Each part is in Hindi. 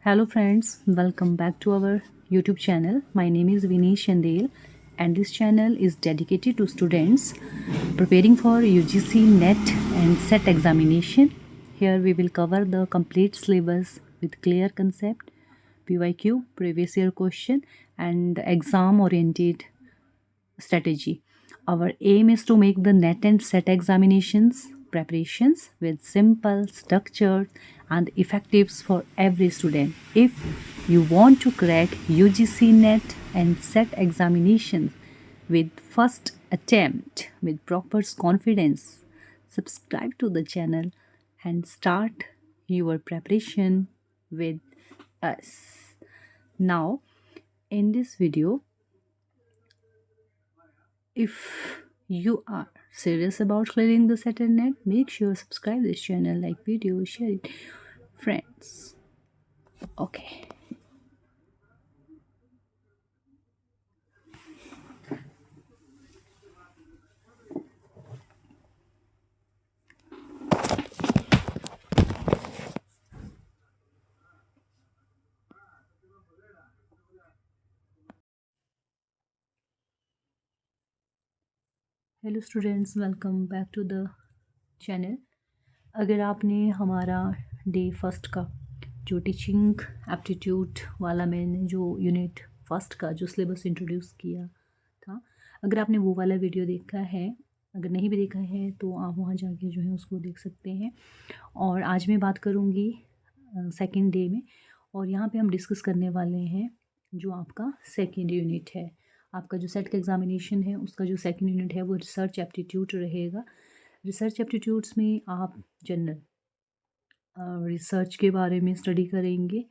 Hello friends, welcome back to our YouTube channel. My name is Vinny Shandel and this channel is dedicated to students preparing for UGC NET and SET examination. Here we will cover the complete syllabus with clear concept, PYQ, previous year question and exam oriented strategy. Our aim is to make the NET and SET examinations preparations with simple, structured, and effectives for every student. If you want to crack UGC NET and SET examinations with first attempt with proper confidence, subscribe to the channel and start your preparation with us. Now, in this video, if you are serious about clearing the Saturn net, make sure subscribe this channel, like video, share it, friends. Okay. Hello students, welcome back to the channel. अगर आपने हमारा डे फर्स्ट का जो टीचिंग एप्टीट्यूड वाला मैंने जो यूनिट फर्स्ट का जो सिलेबस इंट्रोड्यूस किया था, अगर आपने वो वाला वीडियो देखा है, अगर नहीं भी देखा है तो आप वहाँ जाके जो है उसको देख सकते हैं। और आज मैं बात करूँगी सेकेंड डे में, और यहाँ पे हम डिस्कस करने वाले हैं जो आपका सेकेंड यूनिट है। आपका जो सेट का एग्जामिनेशन है उसका जो सेकंड यूनिट है वो रिसर्च एप्टीट्यूड रहेगा। रिसर्च एप्टीट्यूड्स में आप जनरल रिसर्च के बारे में स्टडी करेंगे,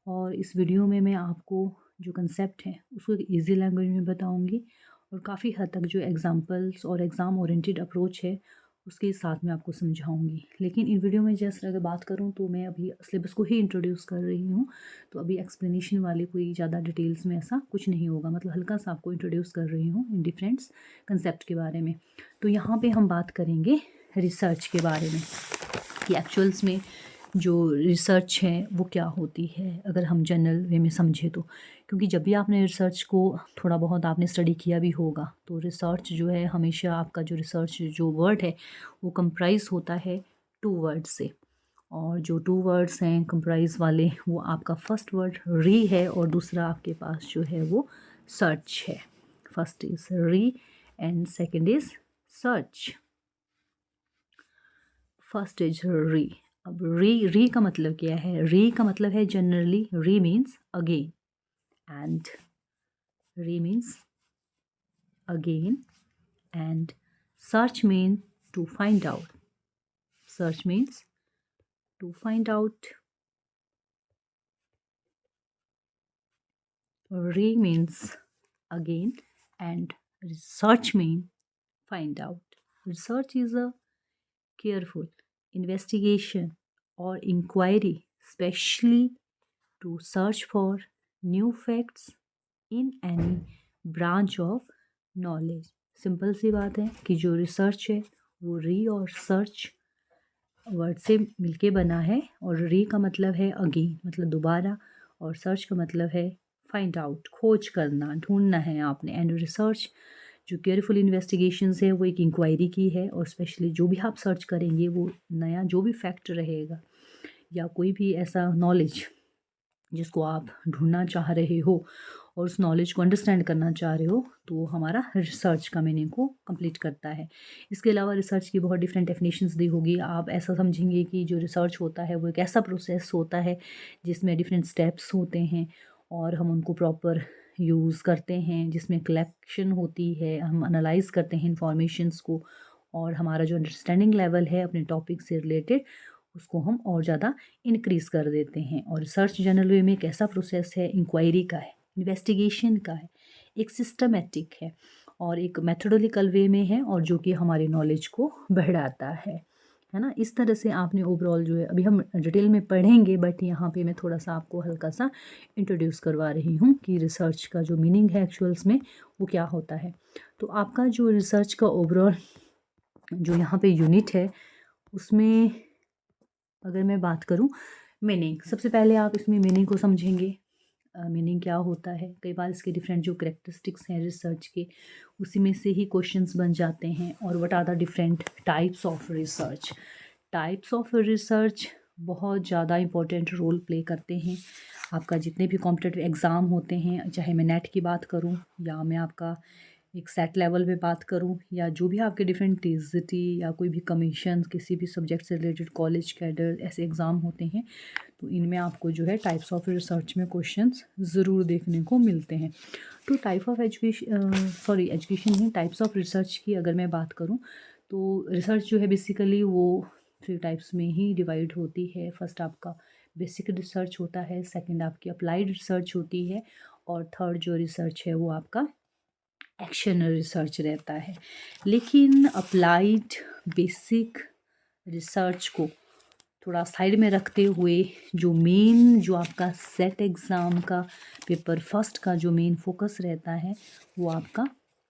और इस वीडियो में मैं आपको जो कंसेप्ट है उसको एक ईजी लैंग्वेज में बताऊंगी, और काफ़ी हद तक जो एग्जांपल्स और एग्ज़ाम ओरिएंटेड अप्रोच है उसके साथ में आपको समझाऊंगी। लेकिन इन वीडियो में जैसे अगर बात करूं तो मैं अभी सिलेबस को ही इंट्रोड्यूस कर रही हूं, तो अभी एक्सप्लेनेशन वाले कोई ज़्यादा डिटेल्स में ऐसा कुछ नहीं होगा, मतलब हल्का सा आपको इंट्रोड्यूस कर रही हूँ इन डिफरेंट कंसेप्ट के बारे में। तो यहाँ पे हम बात करेंगे रिसर्च के बारे में कि एक्चुअल्स में जो रिसर्च है वो क्या होती है, अगर हम जनरल वे में समझे तो। क्योंकि जब भी आपने रिसर्च को थोड़ा बहुत आपने स्टडी किया भी होगा, तो रिसर्च जो है हमेशा आपका जो रिसर्च जो वर्ड है वो कंप्राइज होता है टू वर्ड्स से, और जो टू वर्ड्स हैं कंप्राइज वाले वो आपका फर्स्ट वर्ड री है और दूसरा आपके पास जो है वो सर्च है। फर्स्ट इज री and second is search. First is री। अब री का मतलब क्या है? री का मतलब है generally, re means again, and re means again, and search mean to find out. Search means to find out. Re means again and research mean find out. Research is a careful investigation or inquiry, especially to search for new facts in any branch of knowledge. Simple सी बात है कि जो रिसर्च है वो री और सर्च वर्ड से मिलके बना है, और री का मतलब है अगेन, मतलब दोबारा, और सर्च का मतलब है फाइंड आउट, खोज करना, ढूंढना है आपने। एंड रिसर्च जो केयरफुल इन्वेस्टिगेशंस है वो एक इंक्वायरी की है, और स्पेशली जो भी आप सर्च करेंगे वो नया जो भी फैक्ट रहेगा या कोई भी ऐसा नॉलेज जिसको आप ढूंढना चाह रहे हो और उस नॉलेज को अंडरस्टैंड करना चाह रहे हो, तो वो हमारा रिसर्च का मीनिंग को कंप्लीट करता है। इसके अलावा रिसर्च की बहुत डिफरेंट डेफिनेशंस दी होगी। आप ऐसा समझेंगे कि जो रिसर्च होता है वो एक ऐसा प्रोसेस होता है जिसमें डिफरेंट स्टेप्स होते हैं और हम उनको प्रॉपर यूज़ करते हैं, जिसमें कलेक्शन होती है, हम एनालाइज करते हैं इंफॉर्मेशंस को, और हमारा जो अंडरस्टैंडिंग लेवल है अपने टॉपिक से रिलेटेड उसको हम और ज़्यादा इंक्रीज़ कर देते हैं। और रिसर्च जनरल वे में एक ऐसा प्रोसेस है, इंक्वायरी का है, इन्वेस्टिगेशन का है, एक सिस्टमेटिक है और एक मेथोडोलिकल वे में है, और जो कि हमारे नॉलेज को बढ़ाता है ना। इस तरह से आपने ओवरऑल जो है, अभी हम डिटेल में पढ़ेंगे बट यहाँ पे मैं थोड़ा सा आपको हल्का सा इंट्रोड्यूस करवा रही हूँ कि रिसर्च का जो मीनिंग है एक्चुअल्स में वो क्या होता है। तो आपका जो रिसर्च का ओवरऑल जो यहाँ पे यूनिट है उसमें अगर मैं बात करूँ मीनिंग, सबसे पहले आप इसमें मीनिंग को समझेंगे। मीनिंग क्या होता है, कई बार इसके डिफरेंट जो करेक्टरिस्टिक्स हैं रिसर्च के, उसी में से ही क्वेश्चंस बन जाते हैं। और what are the different types of research. Types of research बहुत ज़्यादा इंपॉर्टेंट रोल प्ले करते हैं। आपका जितने भी कॉम्पिटिटिव एग्ज़ाम होते हैं, चाहे मैं नेट की बात करूं या मैं आपका एक सेट लेवल पे बात करूं, या जो भी आपके डिफरेंट टीजीटी या कोई भी कमीशन किसी भी सब्जेक्ट से रिलेटेड कॉलेज कैडर ऐसे एग्ज़ाम होते हैं, तो इनमें आपको जो है टाइप्स ऑफ रिसर्च में क्वेश्चंस ज़रूर देखने को मिलते हैं। तो टाइप ऑफ एजुकेशन नहीं, टाइप्स ऑफ रिसर्च की अगर मैं बात करूं, तो रिसर्च जो है बेसिकली वो 3 टाइप्स में ही डिवाइड होती है। फर्स्ट आपका बेसिक रिसर्च होता है, सेकंड आपकी अप्लाइड रिसर्च होती है, और थर्ड जो रिसर्च है वो आपका एक्शन रिसर्च रहता है। लेकिन अप्लाइड बेसिक रिसर्च को थोड़ा साइड में रखते हुए जो मेन जो आपका सेट एग्ज़ाम का पेपर फर्स्ट का जो मेन फोकस रहता है वो आपका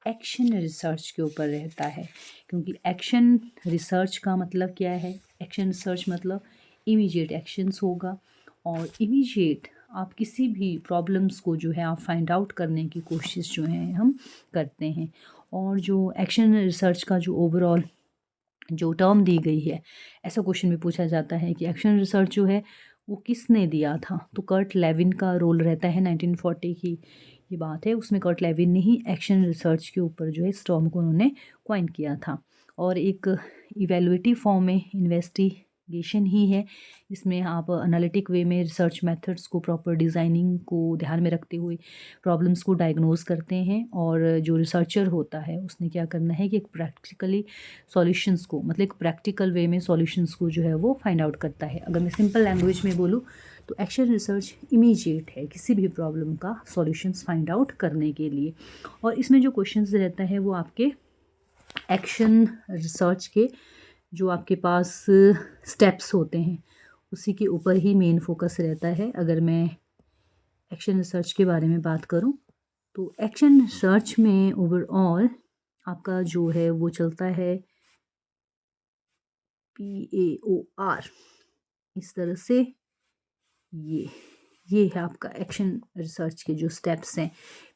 एक्शन रिसर्च के ऊपर रहता है। क्योंकि एक्शन रिसर्च का मतलब क्या है, एक्शन रिसर्च मतलब इमीडिएट एक्शंस होगा, और इमीडिएट आप किसी भी प्रॉब्लम्स को जो है आप फाइंड आउट करने की कोशिश जो है हम करते हैं। और जो एक्शन रिसर्च का जो ओवरऑल जो टर्म दी गई है, ऐसा क्वेश्चन भी पूछा जाता है कि एक्शन रिसर्च जो है वो किसने दिया था, तो कर्ट लेविन का रोल रहता है। 1940 की ये बात है, उसमें कर्ट लेविन ने ही एक्शन रिसर्च के ऊपर जो है इस टर्म को उन्होंने कॉइन किया था। और एक इवेलुएटिव फॉर्म में इन्वेस्टिगेशन ही है। इसमें आप एनालिटिक वे में रिसर्च मेथड्स को प्रॉपर डिज़ाइनिंग को ध्यान में रखते हुए प्रॉब्लम्स को डायग्नोज करते हैं, और जो रिसर्चर होता है उसने क्या करना है कि एक प्रैक्टिकली सॉल्यूशंस को, मतलब एक प्रैक्टिकल वे में सॉल्यूशंस को जो है वो फाइंड आउट करता है। अगर मैं सिंपल लैंग्वेज में बोलूँ तो एक्शन रिसर्च इमीडिएट है किसी भी प्रॉब्लम का सॉल्यूशंस फाइंड आउट करने के लिए। और इसमें जो क्वेश्चंस रहता है वो आपके एक्शन रिसर्च के जो आपके पास स्टेप्स होते हैं उसी के ऊपर ही मेन फोकस रहता है। अगर मैं एक्शन रिसर्च के बारे में बात करूं तो एक्शन रिसर्च में ओवरऑल आपका जो है वो चलता है PAOR, इस तरह से। ये ये है आपका एक्शन रिसर्च के जो स्टेप्स हैं।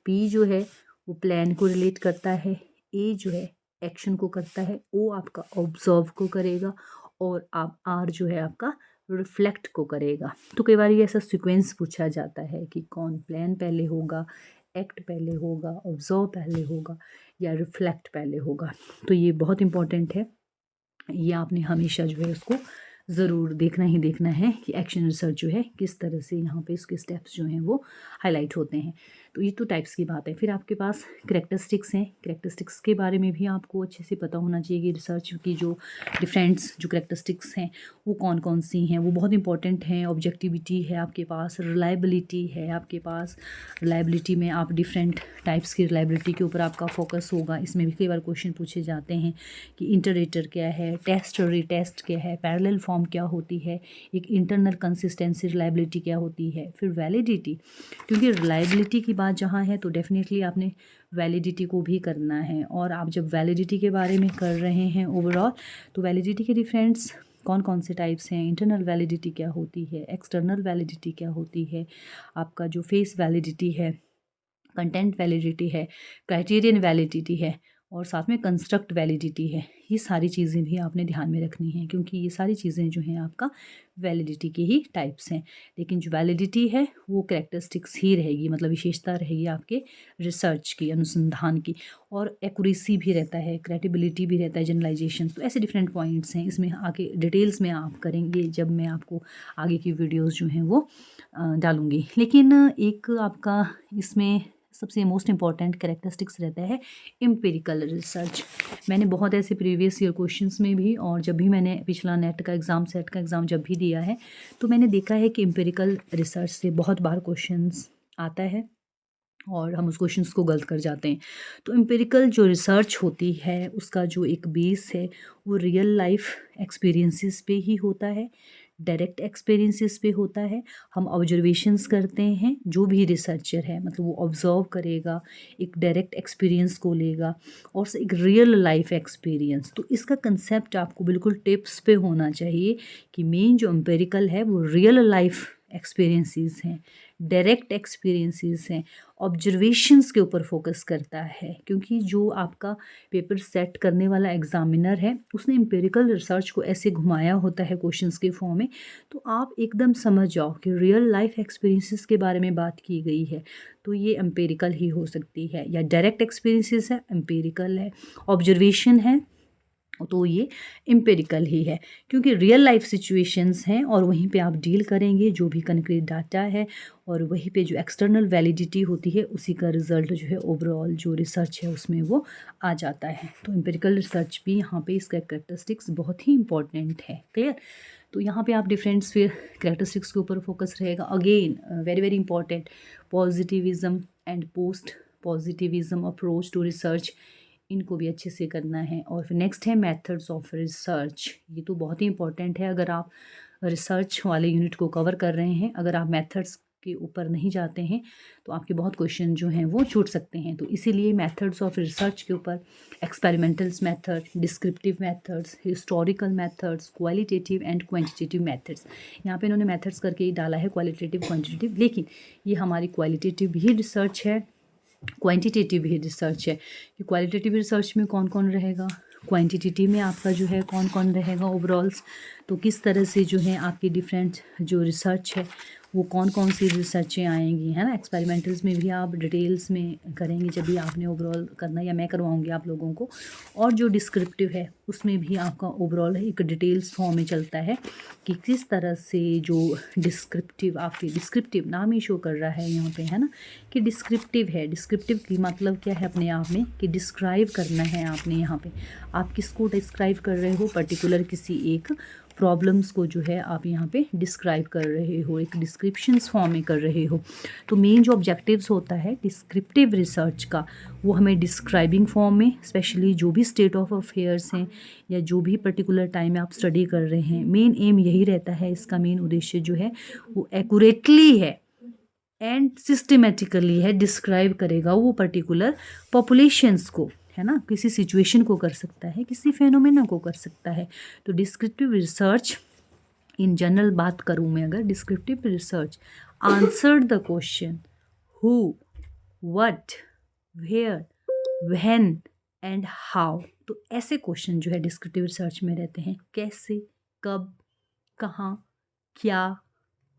P जो है वो प्लान को रिलेट करता है, A जो है एक्शन को करता है, O आपका ऑब्जर्व को करेगा, और आप R जो है आपका रिफ्लेक्ट को करेगा। तो कई बार ये ऐसा सीक्वेंस पूछा जाता है कि कौन प्लान पहले होगा, एक्ट पहले होगा, ऑब्जर्व पहले होगा, या रिफ्लेक्ट पहले होगा। तो ये बहुत इंपॉर्टेंट है, ये आपने हमेशा जो है उसको ज़रूर देखना ही देखना है कि एक्शन रिसर्च जो है किस तरह से यहाँ पे इसके स्टेप्स जो हैं वो हाईलाइट होते हैं। तो ये तो टाइप्स की बात है। फिर आपके पास करेक्टरिस्टिक्स हैं। करेक्टरिस्टिक्स के बारे में भी आपको अच्छे से पता होना चाहिए कि रिसर्च की जो डिफरेंट्स जो करेक्टरिस्टिक्स हैं वो कौन कौन सी हैं, वो बहुत इंपॉर्टेंट हैं। ऑब्जेक्टिविटी है आपके पास, रिलायबिलिटी है आपके पास। रिलायबिलिटी में आप डिफरेंट टाइप्स की रिलायबिलिटी के ऊपर आपका फोकस होगा। इसमें भी कई बार क्वेश्चन पूछे जाते हैं कि इंटरेटर क्या है, टेस्ट और रीटेस्ट क्या है, पैरेलल फॉर्म क्या होती है, एक इंटरनल कंसिस्टेंसी रिलायबिलिटी क्या होती है, फिर वैलिडिटी। क्योंकि रिलायबिलिटी की बात जहाँ है तो डेफिनेटली आपने वैलिडिटी को भी करना है। और आप जब वैलिडिटी के बारे में कर रहे हैं ओवरऑल, तो वैलिडिटी के डिफरेंट्स कौन कौन से टाइप्स हैं, इंटरनल वैलिडिटी क्या होती है, एक्सटर्नल वैलिडिटी क्या होती है, आपका जो फेस वैलिडिटी है, कंटेंट वैलिडिटी है, क्राइटेरियन वैलिडिटी है, और साथ में कंस्ट्रक्ट वैलिडिटी है। ये सारी चीज़ें भी आपने ध्यान में रखनी है, क्योंकि ये सारी चीज़ें जो हैं आपका वैलिडिटी के ही टाइप्स हैं। लेकिन जो वैलिडिटी है वो कैरेक्टरिस्टिक्स ही रहेगी, मतलब विशेषता रहेगी आपके रिसर्च की, अनुसंधान की। और एक्यूरेसी भी रहता है, क्रेडिबिलिटी भी रहता है, जनरलाइजेशन। तो ऐसे डिफरेंट पॉइंट्स हैं। इसमें आगे डिटेल्स में आप करेंगे जब मैं आपको आगे की वीडियोज़ जो हैं वो डालूँगी। लेकिन एक आपका इसमें सबसे मोस्ट इम्पॉर्टेंट कैरेक्टरिस्टिक्स रहता है एम्पिरिकल रिसर्च। मैंने बहुत ऐसे प्रीवियस ईयर क्वेश्चंस में भी, और जब भी मैंने पिछला नेट का एग्ज़ाम, सेट का एग्ज़ाम जब भी दिया है, तो मैंने देखा है कि एम्पिरिकल रिसर्च से बहुत बार क्वेश्चंस आता है और हम उस क्वेश्चंस को गलत कर जाते हैं। तो एम्पिरिकल जो रिसर्च होती है उसका जो एक बेस है वो रियल लाइफ एक्सपीरियंसेस पे ही होता है। डायरेक्ट एक्सपीरियंसेस पे होता है। हम ऑब्जर्वेशंस करते हैं, जो भी रिसर्चर है मतलब वो ऑब्जर्व करेगा, एक डायरेक्ट एक्सपीरियंस को लेगा और एक रियल लाइफ एक्सपीरियंस। तो इसका कंसेप्ट आपको बिल्कुल टिप्स पे होना चाहिए कि मेन जो एम्पिरिकल है वो रियल लाइफ एक्सपीरियंसेस हैं, डायरेक्ट एक्सपीरियंसेस हैं, ऑब्जर्वेशंस के ऊपर फोकस करता है। क्योंकि जो आपका पेपर सेट करने वाला एग्जामिनर है उसने एम्पिरिकल रिसर्च को ऐसे घुमाया होता है क्वेश्चंस के फॉर्म में, तो आप एकदम समझ जाओ कि रियल लाइफ एक्सपीरियंसेस के बारे में बात की गई है। तो ये एम्पिरिकल ही हो सकती है, या डायरेक्ट एक्सपीरियंसेस है एम्पिरिकल है, ऑब्जर्वेशन है तो ये एम्पिरिकल ही है। क्योंकि रियल लाइफ सिचुएशंस हैं और वहीं पे आप डील करेंगे जो भी कंक्रीट डाटा है, और वहीं पे जो एक्सटर्नल वैलिडिटी होती है उसी का रिजल्ट जो है ओवरऑल जो रिसर्च है उसमें वो आ जाता है। तो एम्पिरिकल रिसर्च भी यहाँ पे इसका कैरेक्टरिस्टिक्स बहुत ही इंपॉर्टेंट है। क्लियर? तो यहाँ पे आप डिफरेंट फिर कैरेक्टरिस्टिक्स के ऊपर फोकस रहेगा। Again very very important, positivism and post positivism approach to research, इनको भी अच्छे से करना है। और फिर नेक्स्ट है मेथड्स ऑफ रिसर्च। ये तो बहुत ही इंपॉर्टेंट है अगर आप रिसर्च वाले यूनिट को कवर कर रहे हैं। अगर आप मेथड्स के ऊपर नहीं जाते हैं तो आपके बहुत क्वेश्चन जो हैं वो छूट सकते हैं। तो इसीलिए मेथड्स ऑफ रिसर्च के ऊपर experimentals method, descriptive methods, historical methods, qualitative and quantitative methods. यहाँ पे इन्होंने मेथड्स करके ही डाला है क्वालिटेटिव क्वांटिटेटिव, लेकिन ये हमारी क्वालिटेटिव भी रिसर्च है, क्वांटिटेटिव भी रिसर्च है। कि क्वालिटेटिव रिसर्च में कौन कौन रहेगा, क्वांटिटेटिव में आपका जो है कौन कौन रहेगा ओवरऑल्स। तो किस तरह से जो है आपकी डिफरेंट जो रिसर्च है वो कौन कौन सी रिसर्चें आएंगी, है ना। एक्सपेरिमेंटल्स में भी आप डिटेल्स में करेंगे जब भी आपने ओवरऑल करना, या मैं करवाऊंगी आप लोगों को। और जो डिस्क्रिप्टिव है उसमें भी आपका ओवरऑल एक डिटेल्स फॉर्म में चलता है कि किस तरह से जो डिस्क्रिप्टिव, आपकी डिस्क्रिप्टिव नाम ही शो कर रहा है यहाँ पे, है ना, कि डिस्क्रिप्टिव है। डिस्क्रिप्टिव की मतलब क्या है अपने आप में, कि डिस्क्राइब करना है आपने। यहाँ पे आप किसको डिस्क्राइब कर रहे हो, पर्टिकुलर किसी एक प्रॉब्लम्स को जो है आप यहाँ पे डिस्क्राइब कर रहे हो, एक डिस्क्रिप्शंस फॉर्म में कर रहे हो। तो मेन जो ऑब्जेक्टिव्स होता है डिस्क्रिप्टिव रिसर्च का, वो हमें डिस्क्राइबिंग फॉर्म में, स्पेशली जो भी स्टेट ऑफ अफेयर्स हैं या जो भी पर्टिकुलर टाइम में आप स्टडी कर रहे हैं, मेन एम यही रहता है, इसका मेन उद्देश्य जो है वो एक्यूरेटली है एंड सिस्टमेटिकली है, डिस्क्राइब करेगा वो पर्टिकुलर पॉपुलेशंस को, है ना। किसी सिचुएशन को कर सकता है, किसी फेनोमेना को कर सकता है। तो डिस्क्रिप्टिव रिसर्च इन जनरल बात करूँ मैं, अगर descriptive research answered the question who, what, where, when and how. तो ऐसे क्वेश्चन जो है डिस्क्रिप्टिव रिसर्च में रहते हैं, कैसे, कब, कहाँ, क्या,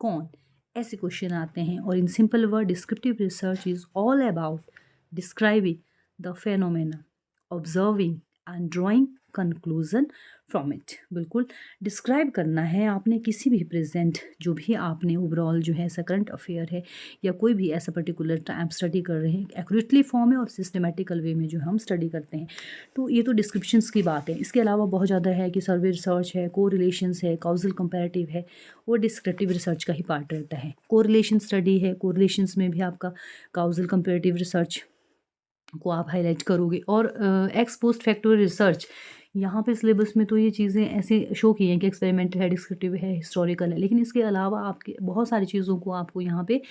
कौन, ऐसे क्वेश्चन आते हैं। और in simple word descriptive research is all about describing the phenomena, observing and drawing conclusion from it. बिल्कुल डिस्क्राइब करना है आपने किसी भी प्रेजेंट, जो भी आपने ओवरऑल जो है ऐसा करंट अफेयर है या कोई भी ऐसा पर्टिकुलर टाइम स्टडी कर रहे हैं, एक्यूरेटली फॉर्म है और सिस्टमेटिकल वे में जो हम स्टडी करते हैं। तो ये तो डिस्क्रिप्शंस की बात है। इसके अलावा बहुत ज़्यादा है कि सर्वे रिसर्च है, को रिलेशंस है, काउजल कंपैरेटिव है, वो डिस्क्रिप्टिव रिसर्च का ही पार्ट रहता है। को रिलेशन स्टडी है, को रिलेशंस में भी आपका काउजल कंपैरेटिव रिसर्च को आप हाईलाइट करोगे। और एक्स पोस्ट फैक्टोरियल रिसर्च, यहाँ पे सिलेबस में तो ये चीज़ें ऐसे शो की हैं कि एक्सपेरिमेंट है, डिस्क्रिप्टिव है, हिस्टोरिकल है, लेकिन इसके अलावा आपके बहुत सारी चीज़ों को आपको यहाँ पे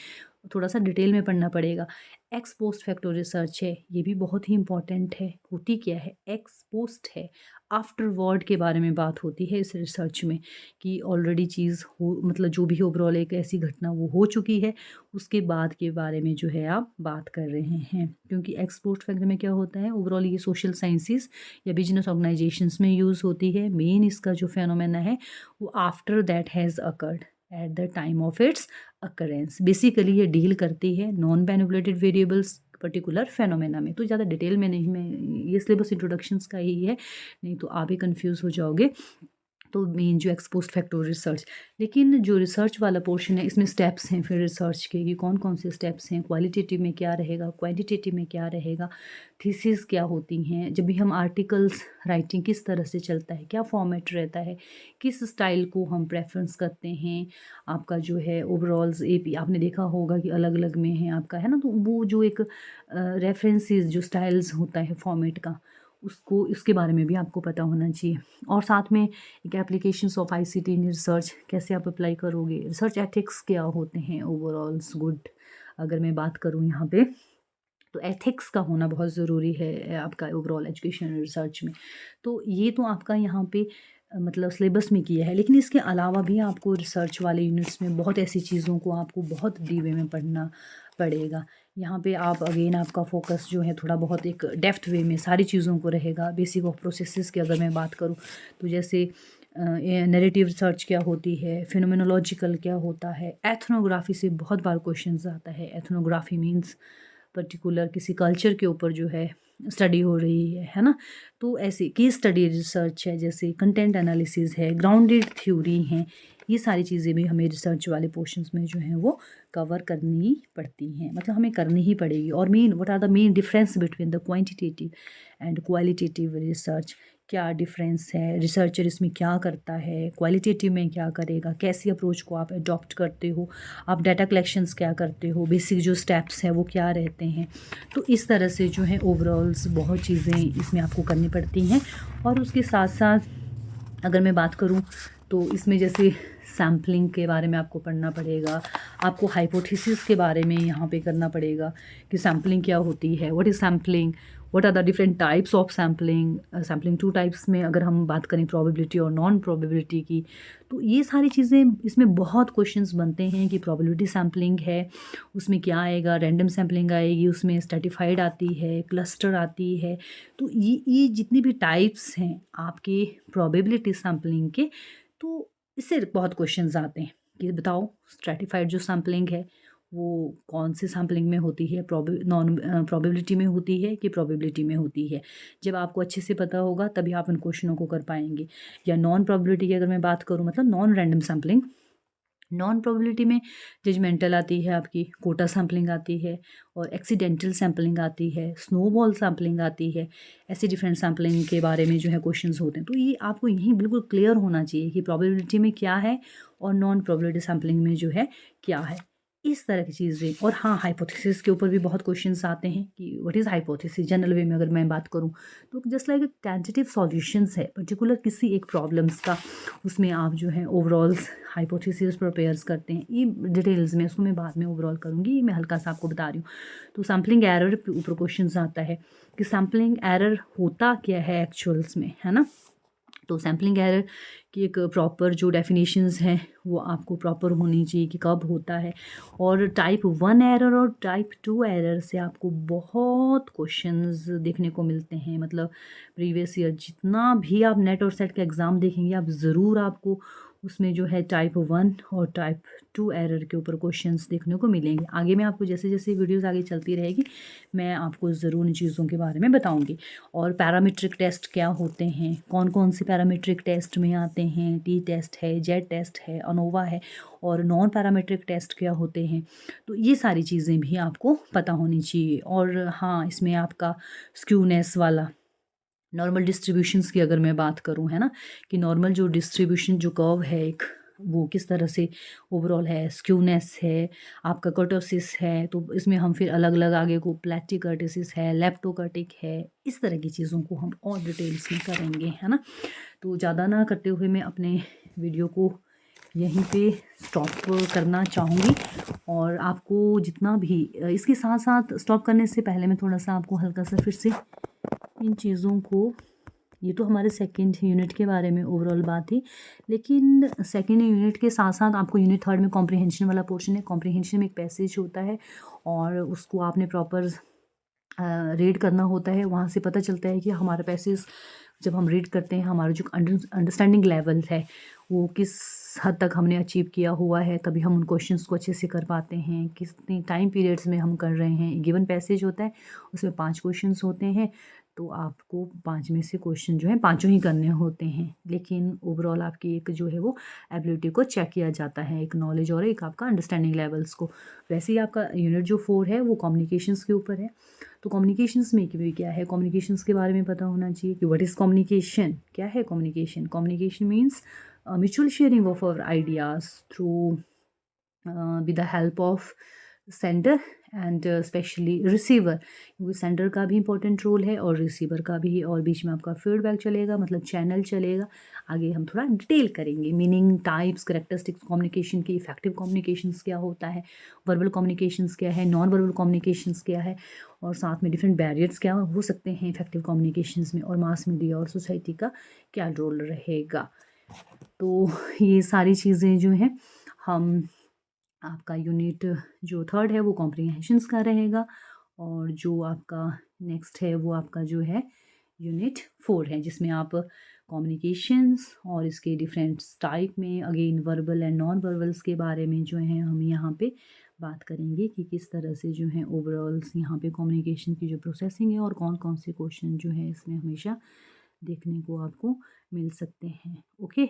थोड़ा सा डिटेल में पढ़ना पड़ेगा। एक्स पोस्ट फैक्टोरियल रिसर्च है, ये भी बहुत ही इंपॉर्टेंट है। होती क्या है, एक्स पोस्ट है, आफ्टर वर्ड के बारे में बात होती है इस रिसर्च में, कि ऑलरेडी चीज़ हो, मतलब जो भी ओवरऑल एक ऐसी घटना वो हो चुकी है, उसके बाद के बारे में जो है आप बात कर रहे हैं। क्योंकि एक्स पोस्ट फैक्टर में क्या होता है, ओवरऑल ये सोशल साइंसेस या बिजनेस ऑर्गेनाइजेशंस में यूज़ होती है। मेन इसका जो फेनोमेना है वो after that has occurred at the time of its occurrence. Basically ये डील करती है non manipulated variables particular phenomena में। तो ज़्यादा डिटेल में नहीं, मैं ये सिलेबस इंट्रोडक्शंस का ही है, नहीं तो आप ही कंफ्यूज हो जाओगे। तो मेन जो एक्स पोस्ट फैक्टोरियल रिसर्च, लेकिन जो रिसर्च वाला पोर्शन है इसमें स्टेप्स हैं फिर रिसर्च के, कि कौन कौन से स्टेप्स हैं, क्वालिटेटिव में क्या रहेगा, क्वांटिटेटिव में क्या रहेगा, थीसिस क्या होती हैं, जब भी हम आर्टिकल्स राइटिंग किस तरह से चलता है, क्या फॉर्मेट रहता है, किस स्टाइल को हम प्रेफरेंस करते हैं। आपका जो है ओवरऑल्स AP आपने देखा होगा कि अलग अलग में है आपका, है ना। तो वो जो एक रेफरेंसेस जो स्टाइल्स होता है फॉर्मेट का, उसको उसके बारे में भी आपको पता होना चाहिए। और साथ में एक applications of ICT in research कैसे आप अप्लाई करोगे, रिसर्च एथिक्स क्या होते हैं ओवरऑल्स गुड, अगर मैं बात करूँ यहाँ पे तो एथिक्स का होना बहुत ज़रूरी है आपका ओवरऑल एजुकेशन रिसर्च में। तो ये तो आपका यहाँ पे मतलब सिलेबस में किया है, लेकिन इसके अलावा भी आपको रिसर्च वाले यूनिट्स में बहुत ऐसी चीज़ों को आपको बहुत डीप वे में पढ़ना पड़ेगा। यहाँ पे आप अगेन आपका फोकस जो है थोड़ा बहुत एक डेप्थ वे में सारी चीज़ों को रहेगा। बेसिक ऑफ प्रोसेसेस की अगर मैं बात करूँ तो जैसे नैरेटिव रिसर्च क्या होती है, फिनोमेनोलॉजिकल क्या होता है, एथनोग्राफी से बहुत बार क्वेश्चंस आता है। एथनोग्राफी मीन्स पर्टिकुलर किसी कल्चर के ऊपर जो है स्टडी हो रही है ना। तो ऐसे केस स्टडी रिसर्च है, जैसे कंटेंट एनालिसिस है, ग्राउंडेड थ्योरी हैं, ये सारी चीज़ें भी हमें रिसर्च वाले पोर्शंस में जो है वो कवर करनी पड़ती हैं, मतलब हमें करनी ही पड़ेगी। और main what are the main difference between the quantitative and qualitative research, क्या डिफरेंस है, रिसर्चर इसमें क्या करता है, क्वालिटेटिव में क्या करेगा, कैसी अप्रोच को आप अडॉप्ट करते हो, आप डाटा कलेक्शंस क्या करते हो, बेसिक जो स्टेप्स हैं वो क्या रहते हैं। तो इस तरह से जो है ओवरऑल्स बहुत चीज़ें इसमें आपको करनी पड़ती हैं। और उसके साथ साथ अगर मैं बात करूँ तो इसमें जैसे सैम्पलिंग के बारे में आपको पढ़ना पड़ेगा, आपको हाइपोथेसिस के बारे में यहाँ पे करना पड़ेगा कि सैम्पलिंग क्या होती है, what is sampling, what are the different types of sampling. Sampling 2 types में अगर हम बात करें प्रोबेबिलिटी और नॉन प्रोबेबिलिटी की, तो ये सारी चीज़ें इसमें बहुत क्वेश्चंस बनते हैं कि प्रोबेबिलिटी सैम्पलिंग है उसमें क्या आएगा, रैंडम सैम्पलिंग आएगी, उसमें स्ट्रैटिफाइड आती है, क्लस्टर आती है। तो ये जितनी भी टाइप्स हैं आपके प्रोबेबिलिटी सैम्पलिंग के, तो इससे बहुत क्वेश्चंस आते हैं कि बताओ स्ट्रैटिफाइड जो सैम्पलिंग है वो कौन से सैम्पलिंग में होती है, नॉन प्रोबेबिलिटी में होती है कि प्रोबेबिलिटी में होती है। जब आपको अच्छे से पता होगा तभी आप उन क्वेश्चनों को कर पाएंगे। या नॉन प्रोबेबिलिटी की अगर मैं बात करूँ, मतलब non random sampling, non probability में जजमेंटल आती है, आपकी कोटा सैम्पलिंग आती है, और एक्सीडेंटल सैम्पलिंग आती है, स्नोबॉल सैम्पलिंग आती है। ऐसे डिफरेंट सैम्पलिंग के बारे में जो है क्वेश्चंस होते हैं। तो ये आपको यहीं बिल्कुल क्लियर होना चाहिए कि प्रोबेबिलिटी में क्या है और नॉन प्रोबेबिलिटी सैम्पलिंग में जो है क्या है, इस तरह की चीज़ें। और हाँ, हाइपोथेसिस के ऊपर भी बहुत क्वेश्चंस आते हैं कि व्हाट इज़ हाइपोथेसिस। जनरल वे में अगर मैं बात करूँ तो जस्ट लाइक टेंटेटिव सॉल्यूशंस है पर्टिकुलर किसी एक प्रॉब्लम्स का, उसमें आप जो है ओवरऑल हाइपोथेसिस प्रिपेयर्स करते हैं। ये डिटेल्स में उसको मैं बाद में ओवरऑल करूँगी, ये मैं हल्का सा आपको बता रही हूँ। तो सैम्पलिंग एरर के ऊपर क्वेश्चंस आता है कि सैम्पलिंग एरर होता क्या है एक्चुअल्स में, है ना। तो सैम्पलिंग एरर की एक प्रॉपर जो डेफिनेशंस हैं वो आपको प्रॉपर होनी चाहिए कि कब होता है। और टाइप 1 एरर और टाइप 2 एरर से आपको बहुत क्वेश्चंस देखने को मिलते हैं। मतलब प्रीवियस ईयर जितना भी आप नेट और सेट का एग्ज़ाम देखेंगे, आप ज़रूर आपको उसमें जो है टाइप 1 और टाइप 2 एरर के ऊपर क्वेश्चंस देखने को मिलेंगे। आगे मैं आपको जैसे जैसे वीडियोस आगे चलती रहेगी मैं आपको ज़रूर इन चीज़ों के बारे में बताऊंगी। और पैरामीट्रिक टेस्ट क्या होते हैं, कौन कौन से पैरामीट्रिक टेस्ट में आते हैं, टी टेस्ट है, जेड टेस्ट है, अनोवा है, और नॉन पैरामीट्रिक टेस्ट क्या होते हैं। तो ये सारी चीज़ें भी आपको पता होनी चाहिए। और हाँ, इसमें आपका स्क्यूनेस वाला नॉर्मल डिस्ट्रीब्यूशंस की अगर मैं बात करूं, है ना, कि नॉर्मल जो डिस्ट्रीब्यूशन जो कर्व है एक, वो किस तरह से ओवरऑल है, स्क्यूनेस है, आपका कर्टोसिस है। तो इसमें हम फिर अलग अलग आगे को प्लेटिक कर्टोसिस है, लेप्टोकर्टिक है, इस तरह की चीज़ों को हम और डिटेल्स में करेंगे, है ना। तो ज़्यादा ना करते हुए मैं अपने वीडियो को यहीं पे स्टॉप करना चाहूँगी। और आपको जितना भी इसके साथ साथ स्टॉप करने से पहले मैं थोड़ा सा आपको हल्का सा फिर से इन चीज़ों को, ये तो हमारे सेकंड यूनिट के बारे में ओवरऑल बात थी, लेकिन सेकंड यूनिट के साथ साथ आपको यूनिट थर्ड में कॉम्प्रिहेंशन वाला पोर्शन है। कॉम्प्रिहेंशन में एक पैसेज होता है और उसको आपने प्रॉपर रीड करना होता है। वहाँ से पता चलता है कि हमारा पैसेज जब हम रीड करते हैं हमारा जो अंडरस्टैंडिंग लेवल है वो किस हद तक हमने अचीव किया हुआ है, तभी हम उन क्वेश्चंस को अच्छे से कर पाते हैं, कितने टाइम पीरियड्स में हम कर रहे हैं। गिवन पैसेज होता है, उसमें 5 क्वेश्चंस होते हैं, तो आपको 5 में से क्वेश्चन जो है पाँचों ही करने होते हैं। लेकिन ओवरऑल आपकी एक जो है वो एबिलिटी को चेक किया जाता है, एक नॉलेज और एक आपका अंडरस्टैंडिंग लेवल्स को। वैसे ही आपका यूनिट जो 4 है वो कम्युनिकेशंस के ऊपर है। तो कम्युनिकेशंस में भी क्या है, कम्युनिकेशंस के बारे में पता होना चाहिए कि व्हाट इज़ कम्युनिकेशन, क्या है communication. Communication means mutual sharing of our ideas through with the help of sender and specially receiver, क्योंकि सेंडर का भी इंपॉर्टेंट रोल है और रिसीवर का भी, और बीच में आपका फीडबैक चलेगा, मतलब चैनल चलेगा। आगे हम थोड़ा डिटेल करेंगे मीनिंग, टाइप्स, करेक्टरिस्टिक्स कम्युनिकेशन की, इफेक्टिव कम्युनिकेशंस क्या होता है, वर्बल कम्युनिकेशंस क्या है, नॉन वर्बल कम्युनिकेशंस क्या है, और साथ में डिफरेंट बैरियर्स क्या हो सकते हैं इफेक्टिव कम्युनिकेशंस में, और मास मीडिया और सोसाइटी का क्या रोल रहेगा। तो ये सारी चीज़ें जो हैं हम, आपका यूनिट जो थर्ड है वो कॉम्प्रिहेंशंस का रहेगा, और जो आपका नेक्स्ट है वो आपका जो है यूनिट फोर है, जिसमें आप कम्युनिकेशंस और इसके डिफरेंट टाइप में again verbal and non verbals के बारे में जो है हम यहाँ पे बात करेंगे कि किस तरह से जो है ओवरऑल्स यहाँ पे कम्युनिकेशन की जो प्रोसेसिंग है, और कौन कौन से क्वेश्चन जो है इसमें हमेशा देखने को आपको मिल सकते हैं। ओके,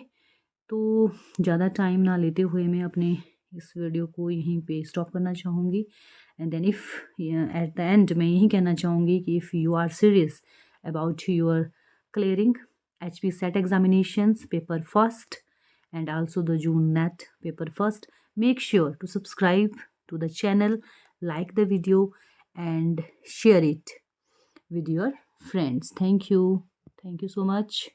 तो ज़्यादा टाइम ना लेते हुए मैं अपने इस वीडियो को यहीं पे स्टॉप करना चाहूँगी। And then if at the end मैं यही कहना चाहूँगी कि if you are serious about your clearing HP set examinations paper first and also the June NET paper first, make sure to subscribe to the channel, like the video and share it with your friends. Thank you so much.